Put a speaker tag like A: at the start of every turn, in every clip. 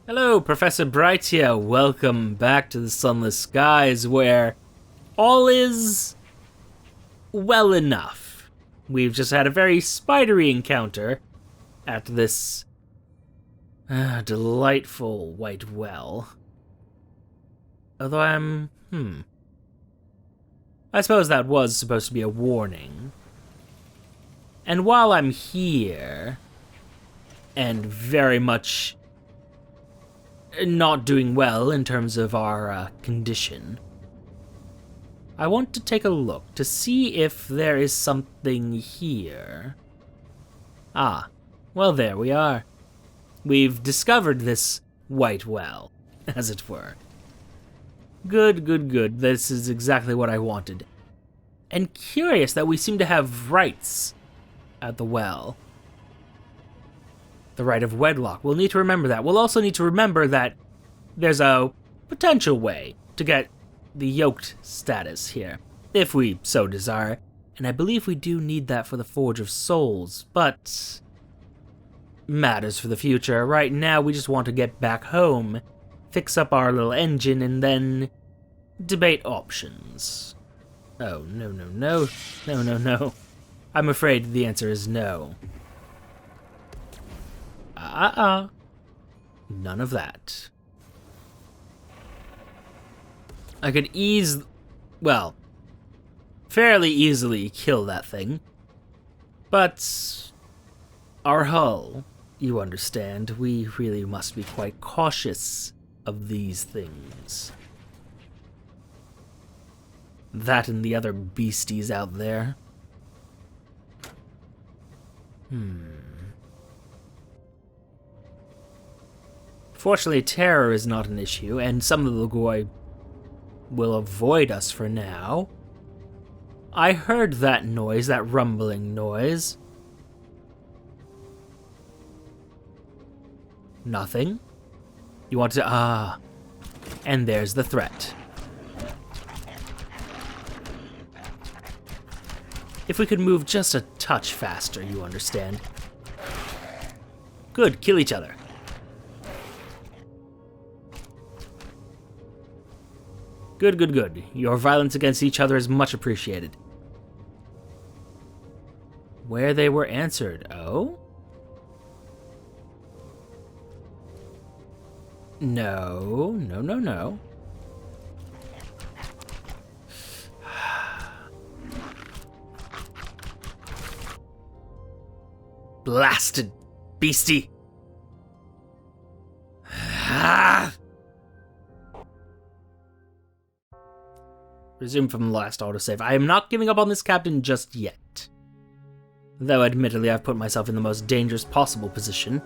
A: Hello, Professor Bright here. Welcome back to the Sunless Skies, where all is well enough. We've just had a very spidery encounter at this delightful white well. Although I suppose that was supposed to be a warning. And while I'm here, and very much not doing well in terms of our condition, I want to take a look to see if there is something here. Ah, well, there we are. We've discovered this white well, as it were. Good, good, good. This is exactly what I wanted. And curious that we seem to have rights at the well. The right of wedlock. We'll need to remember that. We'll also need to remember that there's a potential way to get the yoked status here, if we so desire. And I believe we do need that for the Forge of Souls, but matters for the future. Right now, we just want to get back home, fix up our little engine, and then debate options. Oh, no, no, no. No, no, no. I'm afraid the answer is no. None of that. I could fairly easily kill that thing. But our hull, you understand, we really must be quite cautious of these things. That and the other beasties out there. Fortunately, terror is not an issue, and some of the Lugoi will avoid us for now. I heard that noise, that rumbling noise. Nothing? You want to... and there's the threat. If we could move just a touch faster, you understand. Good, kill each other. Good, good, good. Your violence against each other is much appreciated. Where they were answered, oh? No, no, no, no. Blasted beastie. Resume from the last autosave. I am not giving up on this captain just yet. Though admittedly I've put myself in the most dangerous possible position.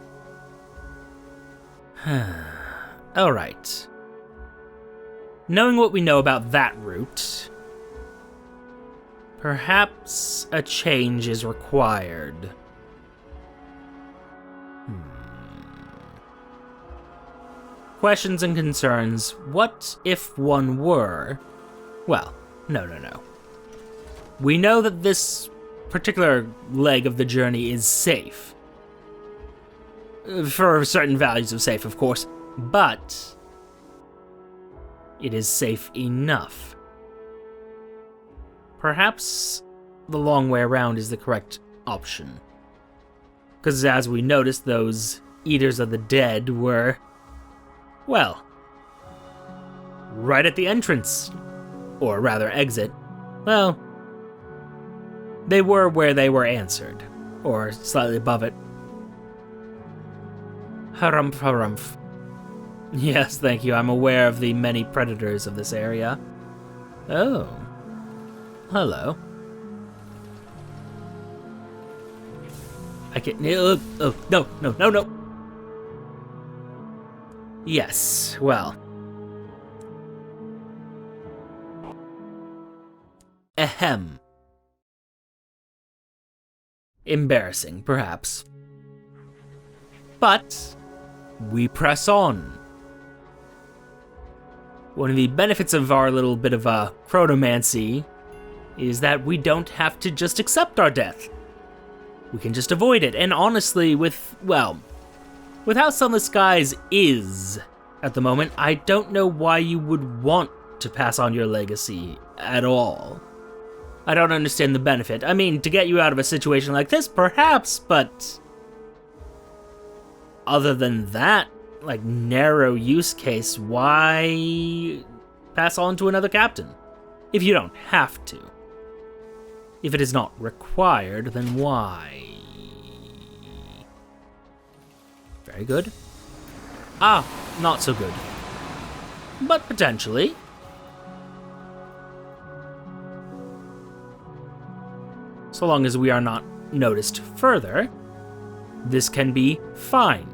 A: Alright. Knowing what we know about that route, perhaps a change is required. Questions and concerns. What if one were... Well, no, no, no. We know that this particular leg of the journey is safe. For certain values of safe, of course. But it is safe enough. Perhaps the long way around is the correct option. Because as we noticed, those Eaters of the Dead were, well, right at the entrance. Or rather, exit. Well, they were where they were answered. Or slightly above it. Harumph, harumph. Yes, thank you. I'm aware of the many predators of this area. Oh. Hello. I can... Oh, no, no, no, no. Yes, well... Ahem. Embarrassing, perhaps. But we press on. One of the benefits of our little bit of chronomancy is that we don't have to just accept our death. We can just avoid it, and honestly, with With how Sunless Skies is at the moment, I don't know why you would want to pass on your legacy at all. I don't understand the benefit. I mean, to get you out of a situation like this, perhaps, but other than that, like, narrow use case, why pass on to another captain? If you don't have to. If it is not required, then why? Very good. Ah, not so good. But potentially. So long as we are not noticed further, this can be fine.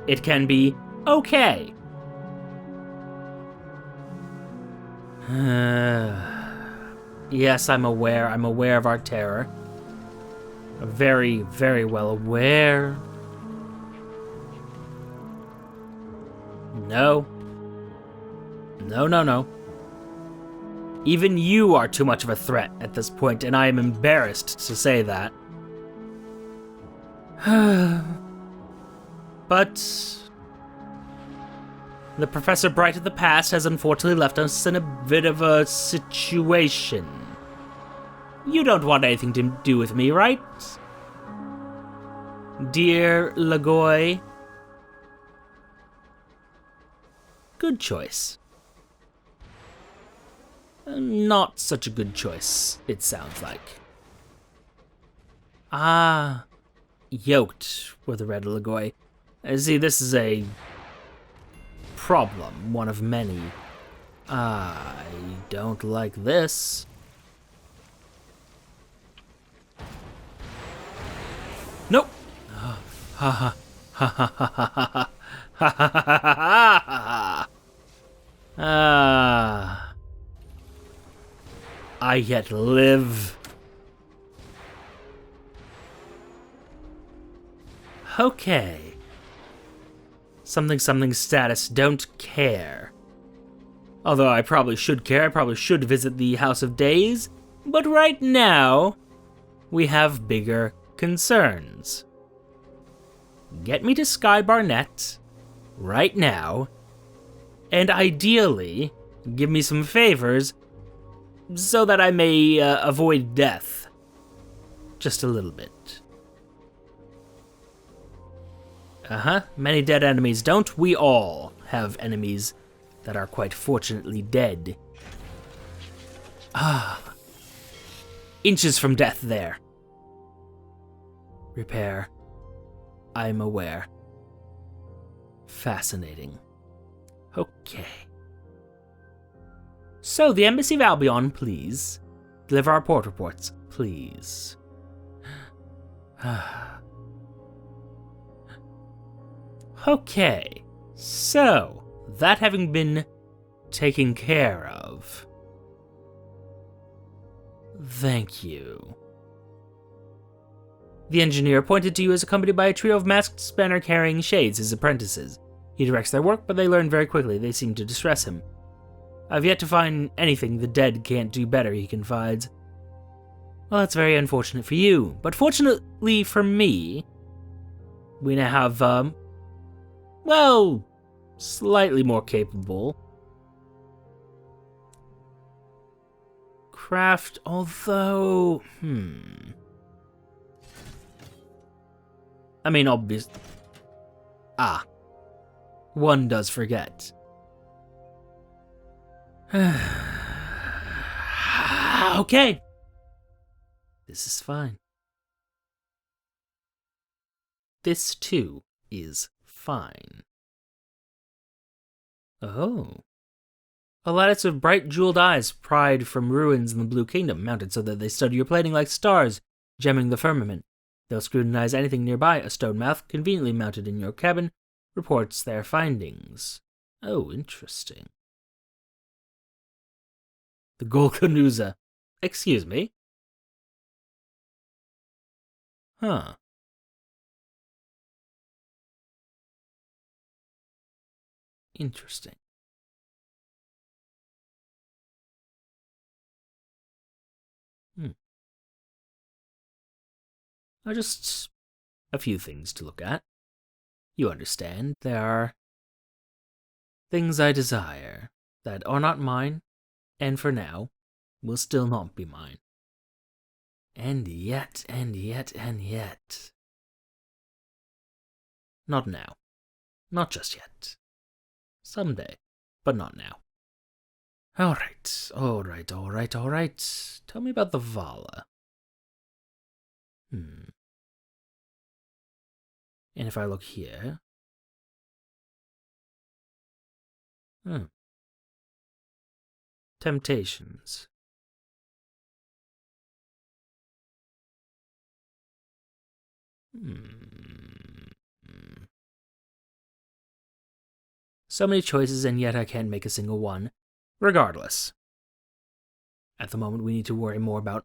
A: It can be okay. Yes, I'm aware of our terror. Very, very well aware. No. No, no, no. Even you are too much of a threat at this point, and I am embarrassed to say that. But the Professor Bright of the past has unfortunately left us in a bit of a situation. You don't want anything to do with me, right? Dear Lagoy? Good choice. Not such a good choice, it sounds like. Ah, yoked with the Red Lagoy. See, this is a problem, one of many. I don't like this. Nope. Ha ha ha ha ha ha ha ha ha. Ah. I yet live. Okay. Something status, don't care. Although I probably should care, I probably should visit the House of Days, but right now, we have bigger concerns. Get me to Sky Barnett, right now, and ideally, give me some favors, so that I may avoid death. Just a little bit. Many dead enemies. Don't we all have enemies that are quite fortunately dead? Ah. Inches from death there. Repair. I'm aware. Fascinating. Okay. So, the Embassy of Albion, please. Deliver our port reports, please. Okay, so, that having been taken care of, thank you. The engineer appointed to you is accompanied by a trio of masked spanner-carrying shades, his apprentices. He directs their work, but they learn very quickly. They seem to distress him. I've yet to find anything the dead can't do better, he confides. Well, that's very unfortunate for you, but fortunately for me, we now have, well, slightly more capable craft, although, I mean, obviously, one does forget. Okay. This is fine. This, too, is fine. Oh. A lattice of bright jeweled eyes pried from ruins in the Blue Kingdom, mounted so that they study your plating like stars, gemming the firmament. They'll scrutinize anything nearby. A stone mouth, conveniently mounted in your cabin, reports their findings. Oh, interesting. The Golkanuza. Excuse me? Huh. Interesting. I just a few things to look at. You understand, there are things I desire that are not mine, and for now, will still not be mine. And yet. Not now. Not just yet. Someday, but not now. Alright. Tell me about the Vala. And if I look here... Temptations. So many choices, and yet I can't make a single one. Regardless. At the moment, we need to worry more about,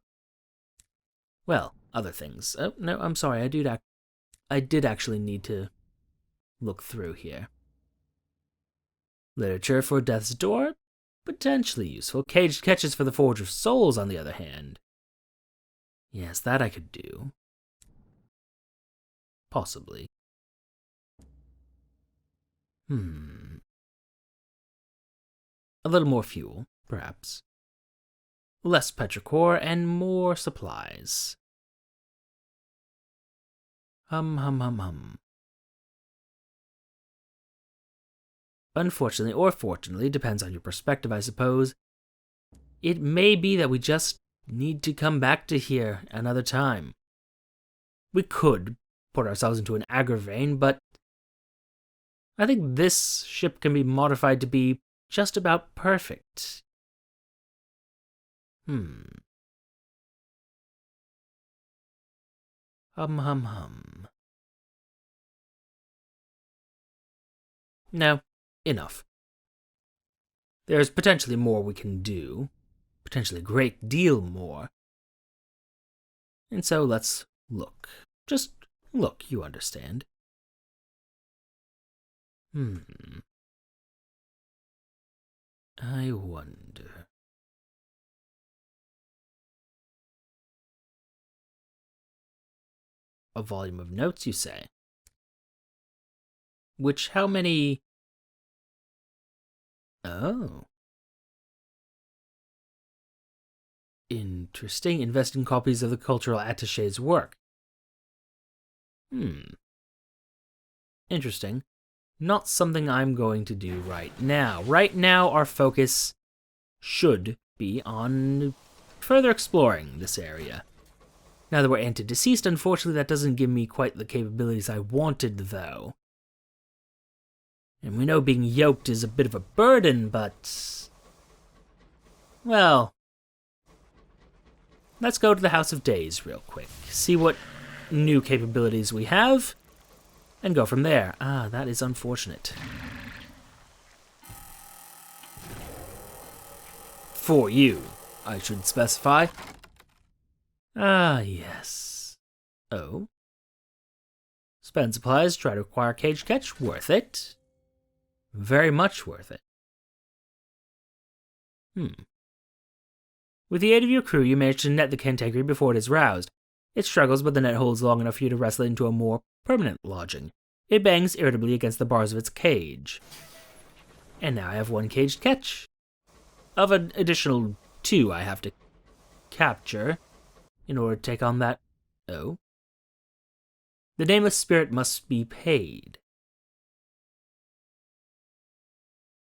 A: well, other things. Oh, no, I'm sorry, I did actually need to look through here. Literature for Death's Door? Potentially useful. Caged Catches for the Forge of Souls, on the other hand. Yes, that I could do. Possibly. A little more fuel, perhaps. Less petrichor and more supplies. Unfortunately, or fortunately, depends on your perspective, I suppose, it may be that we just need to come back to here another time. We could put ourselves into an aggravain, but I think this ship can be modified to be just about perfect. No, enough. There's potentially more we can do. Potentially a great deal more. And so let's look. Just look, you understand. I wonder. A volume of notes, you say? Which, how many... Oh. Interesting. Investing copies of the cultural attaché's work. Interesting. Not something I'm going to do right now. Right now, our focus should be on further exploring this area. Now that we're anti-deceased, unfortunately, that doesn't give me quite the capabilities I wanted, though. And we know being yoked is a bit of a burden, but... well... let's go to the House of Days real quick. See what new capabilities we have, and go from there. Ah, that is unfortunate. For you, I should specify. Ah, yes. Oh. Spend supplies, try to acquire cage catch. Worth it. Very much worth it. With the aid of your crew, you manage to net the cantankerous before it is roused. It struggles, but the net holds long enough for you to wrestle it into a more permanent lodging. It bangs irritably against the bars of its cage. And now I have one caged catch. Of an additional 2 I have to capture in order to take on that... Oh. The Nameless Spirit must be paid.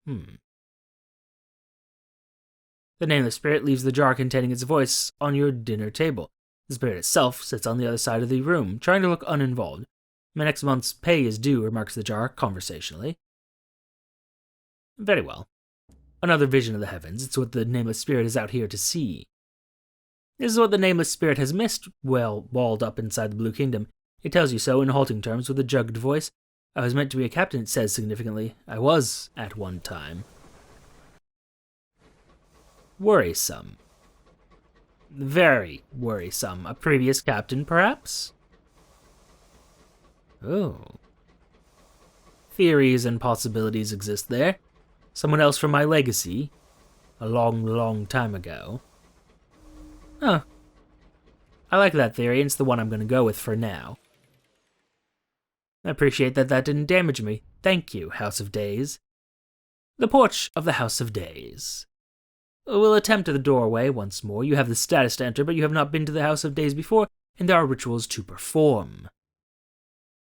A: The Nameless Spirit leaves the jar containing its voice on your dinner table. The spirit itself sits on the other side of the room, trying to look uninvolved. My next month's pay is due, remarks the jar conversationally. Very well. Another vision of the heavens. It's what the Nameless Spirit is out here to see. This is what the Nameless Spirit has missed, well, walled up inside the Blue Kingdom. It tells you so in halting terms with a jugged voice. I was meant to be a captain, it says significantly. I was, at one time. Worrisome. Very worrisome. A previous captain, perhaps? Oh. Theories and possibilities exist there. Someone else from my legacy. A long, long time ago. Huh. I like that theory, and it's the one I'm going to go with for now. I appreciate that didn't damage me. Thank you, House of Days. The Porch of the House of Days. We'll attempt the doorway once more. You have the status to enter, but you have not been to the House of Days before, and there are rituals to perform.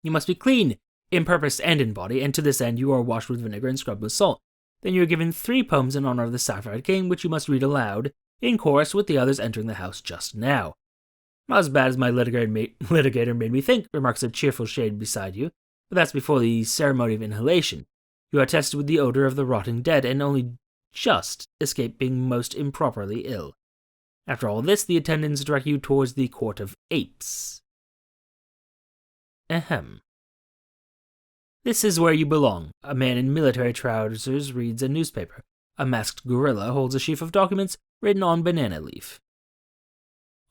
A: You must be clean, in purpose and in body, and to this end you are washed with vinegar and scrubbed with salt. Then you are given 3 poems in honor of the Sapphire King, which you must read aloud, in chorus with the others entering the house just now. Not as bad as my litigator made me think, remarks a cheerful shade beside you, but that's before the ceremony of inhalation. You are tested with the odor of the rotting dead, and only just escape being most improperly ill. After all this, the attendants direct you towards the Court of Apes. Ahem. This is where you belong. A man in military trousers reads a newspaper. A masked gorilla holds a sheaf of documents written on banana leaf.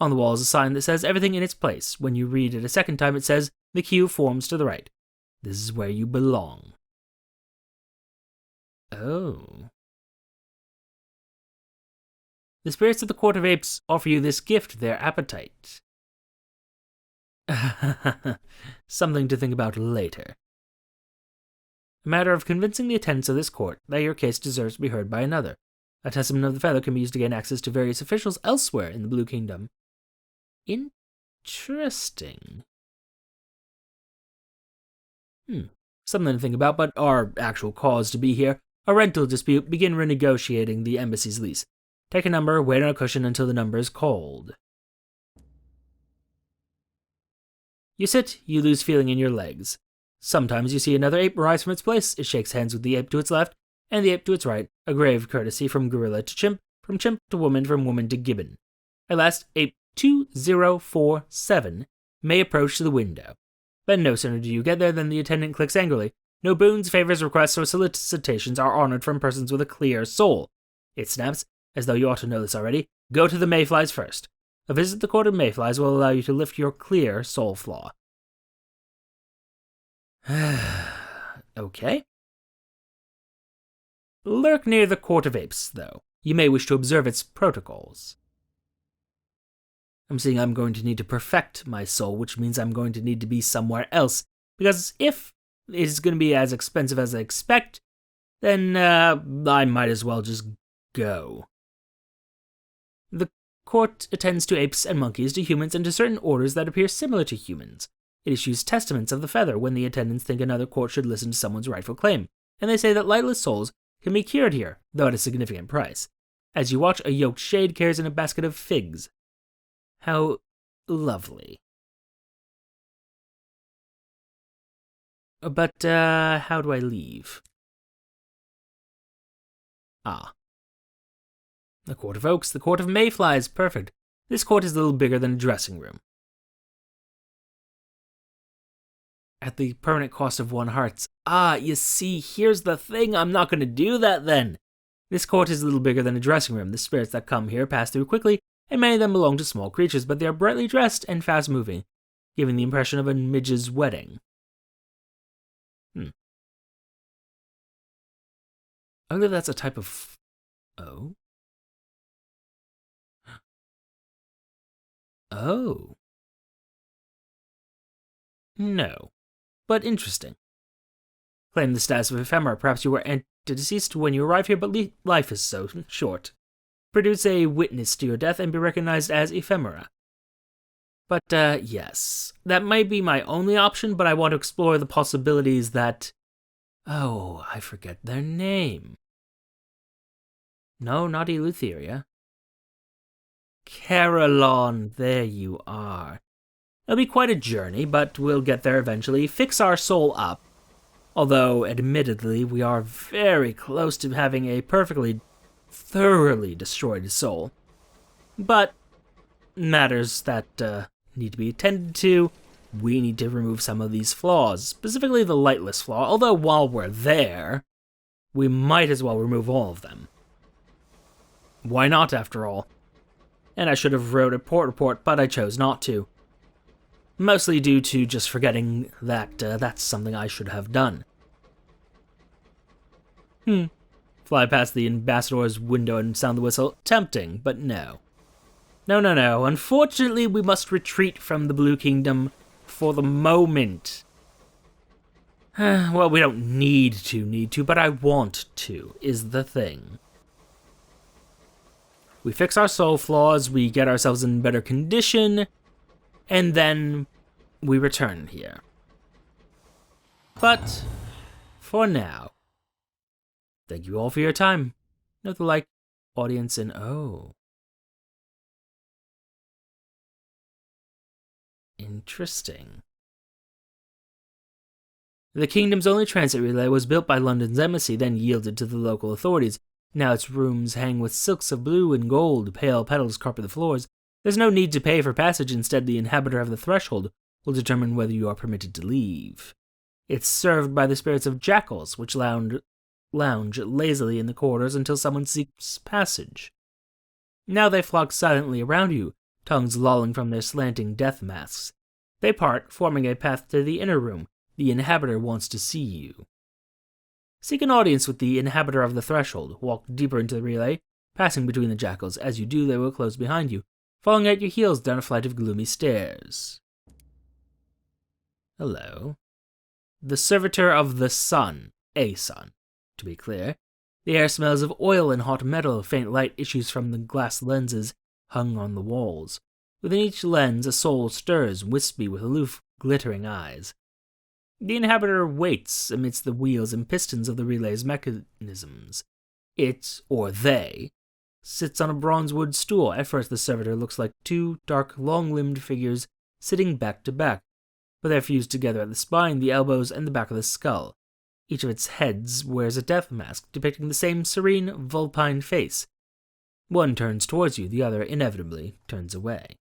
A: On the wall is a sign that says everything in its place. When you read it a second time, it says, the queue forms to the right. This is where you belong. Oh. The spirits of the Court of Apes offer you this gift, their appetite. Something to think about later. A matter of convincing the attendants of this court that your case deserves to be heard by another. A testament of the feather can be used to gain access to various officials elsewhere in the Blue Kingdom. Interesting. Something to think about, but our actual cause to be here. A rental dispute, begin renegotiating the embassy's lease. Take a number, wait on a cushion until the number is called. You sit, you lose feeling in your legs. Sometimes you see another ape rise from its place. It shakes hands with the ape to its left, and the ape to its right, a grave courtesy from gorilla to chimp, from chimp to woman, from woman to gibbon. At last, ape 2047 may approach the window. But no sooner do you get there than the attendant clicks angrily. No boons, favors, requests, or solicitations are honored from persons with a clear soul. It snaps, as though you ought to know this already. Go to the Mayflies first. A visit to the Court of Mayflies will allow you to lift your clear soul flaw. Okay. Lurk near the Court of Apes, though. You may wish to observe its protocols. I'm seeing I'm going to need to perfect my soul, which means I'm going to need to be somewhere else. Because if it's going to be as expensive as I expect, then I might as well just go. The court attends to apes and monkeys, to humans, and to certain orders that appear similar to humans. It issues testaments of the feather when the attendants think another court should listen to someone's rightful claim, and they say that lightless souls can be cured here, though at a significant price. As you watch, a yoked shade carries in a basket of figs. How lovely. But, how do I leave? The Court of Oaks, the Court of Mayflies, perfect. This court is a little bigger than a dressing room. At the permanent cost of 1 heart. You see, here's the thing, I'm not going to do that then. This court is a little bigger than a dressing room. The spirits that come here pass through quickly, and many of them belong to small creatures, but they are brightly dressed and fast-moving, giving the impression of a midge's wedding. I believe that's a type of... Oh? Oh. No. But interesting. Claim the status of ephemera. Perhaps you were antedeceased when you arrive here, but life is so short. Produce a witness to your death and be recognized as ephemera. But, yes. That might be my only option, but I want to explore the possibilities that... Oh, I forget their name. No, not Eleutheria. Carolon, there you are. It'll be quite a journey, but we'll get there eventually. Fix our soul up. Although, admittedly, we are very close to having a perfectly, thoroughly destroyed soul. But, matters that need to be attended to, we need to remove some of these flaws, specifically the lightless flaw, although while we're there, we might as well remove all of them. Why not, after all? And I should have wrote a port report, but I chose not to. Mostly due to just forgetting that that's something I should have done. Fly past the ambassador's window and sound the whistle. Tempting, but no. No. Unfortunately, we must retreat from the Blue Kingdom for the moment. Well, we don't need to, but I want to, is the thing. We fix our soul flaws, we get ourselves in better condition, and then we return here. But, for now, thank you all for your time. Note the like, audience, and oh. Interesting. The kingdom's only transit relay was built by London's embassy, then yielded to the local authorities. Now its rooms hang with silks of blue and gold, pale petals carpet the floors. There's no need to pay for passage, instead the inhabitor of the threshold will determine whether you are permitted to leave. It's served by the spirits of jackals, which lounge lazily in the corridors until someone seeks passage. Now they flock silently around you, tongues lolling from their slanting death masks. They part, forming a path to the inner room. The inhabitor wants to see you. Seek an audience with the inhabitor of the threshold. Walk deeper into the relay, passing between the jackals. As you do, they will close behind you, falling at your heels down a flight of gloomy stairs. Hello. The servitor of the sun. A sun, to be clear. The air smells of oil and hot metal. Faint light issues from the glass lenses hung on the walls. Within each lens, a soul stirs, wispy with aloof, glittering eyes. The inhabitor waits amidst the wheels and pistons of the relay's mechanisms. It, or they, sits on a bronzewood stool. At first, the servitor looks like two dark, long-limbed figures sitting back to back, but they're fused together at the spine, the elbows, and the back of the skull. Each of its heads wears a death mask, depicting the same serene, vulpine face. One turns towards you, the other inevitably turns away.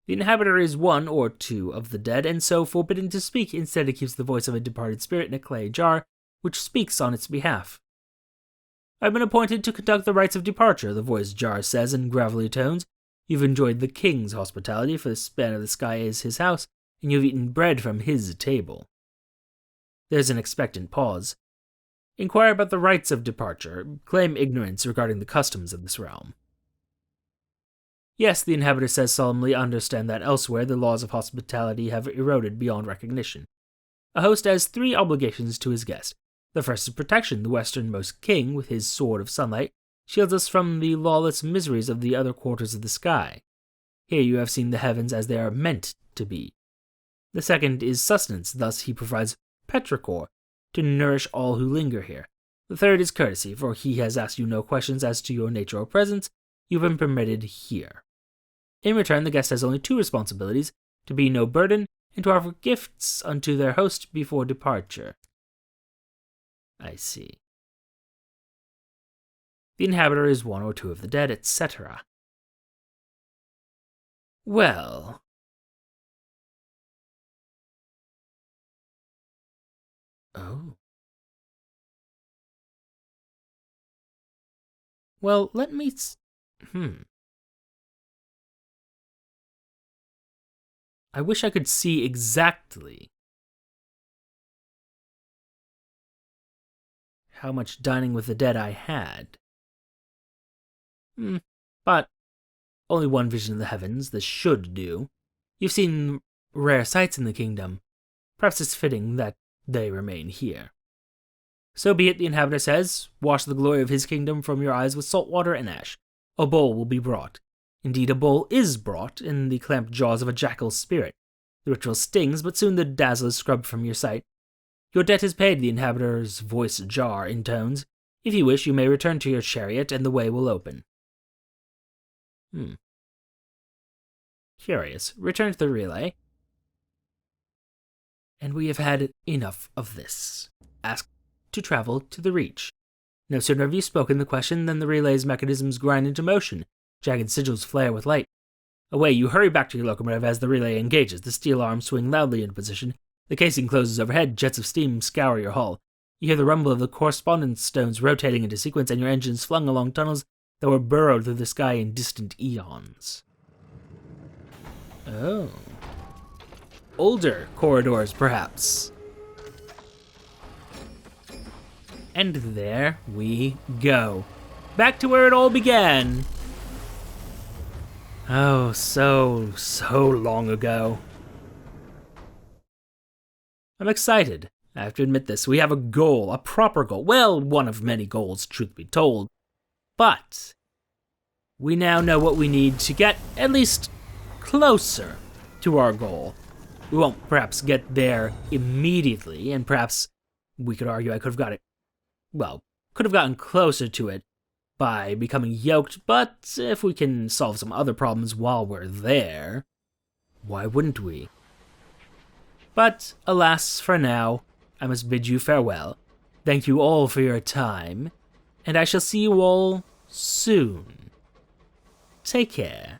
A: The inhabitor is one or two of the dead, and so forbidden to speak. Instead, it keeps the voice of a departed spirit in a clay jar, which speaks on its behalf. I've been appointed to conduct the rites of departure, the voice jar says in gravelly tones. You've enjoyed the king's hospitality, for the span of the sky is his house, and you've eaten bread from his table. There's an expectant pause. Inquire about the rites of departure. Claim ignorance regarding the customs of this realm. Yes, the inhabitor says solemnly, understand that elsewhere the laws of hospitality have eroded beyond recognition. A host has 3 obligations to his guest. The first is protection. The westernmost king, with his sword of sunlight, shields us from the lawless miseries of the other quarters of the sky. Here you have seen the heavens as they are meant to be. The second is sustenance. Thus he provides petrichor to nourish all who linger here. The third is courtesy, for he has asked you no questions as to your nature or presence. You've been permitted here. In return, the guest has only 2 responsibilities, to be no burden, and to offer gifts unto their host before departure. I see. The inhabitor is 1 or 2 of the dead, etc. Well... Oh. Well, let me... I wish I could see exactly how much dining with the dead I had. But only one vision of the heavens, this should do. You've seen rare sights in the kingdom. Perhaps it's fitting that they remain here. So be it, the inhabitor says. Wash the glory of his kingdom from your eyes with salt water and ash. A bowl will be brought. Indeed, a bowl is brought in the clamped jaws of a jackal spirit. The ritual stings, but soon the dazzle is scrubbed from your sight. Your debt is paid, the inhabitor's voice jar intones. If you wish, you may return to your chariot, and the way will open. Curious. Return to the relay. And we have had enough of this. Ask to travel to the Reach. No sooner have you spoken the question than the relay's mechanisms grind into motion. Jagged sigils flare with light. Away you hurry back to your locomotive as the relay engages. The steel arms swing loudly into position. The casing closes overhead. Jets of steam scour your hull. You hear the rumble of the correspondence stones rotating into sequence, and your engines flung along tunnels that were burrowed through the sky in distant eons. Oh. Older corridors, perhaps. And there we go. Back to where it all began. Oh, so long ago. I'm excited. I have to admit this. We have a goal, a proper goal. Well, one of many goals, truth be told. But we now know what we need to get at least closer to our goal. We won't perhaps get there immediately, and perhaps we could argue I could have gotten closer to it by becoming yoked, but if we can solve some other problems while we're there, why wouldn't we? But alas, for now, I must bid you farewell. Thank you all for your time, and I shall see you all soon. Take care.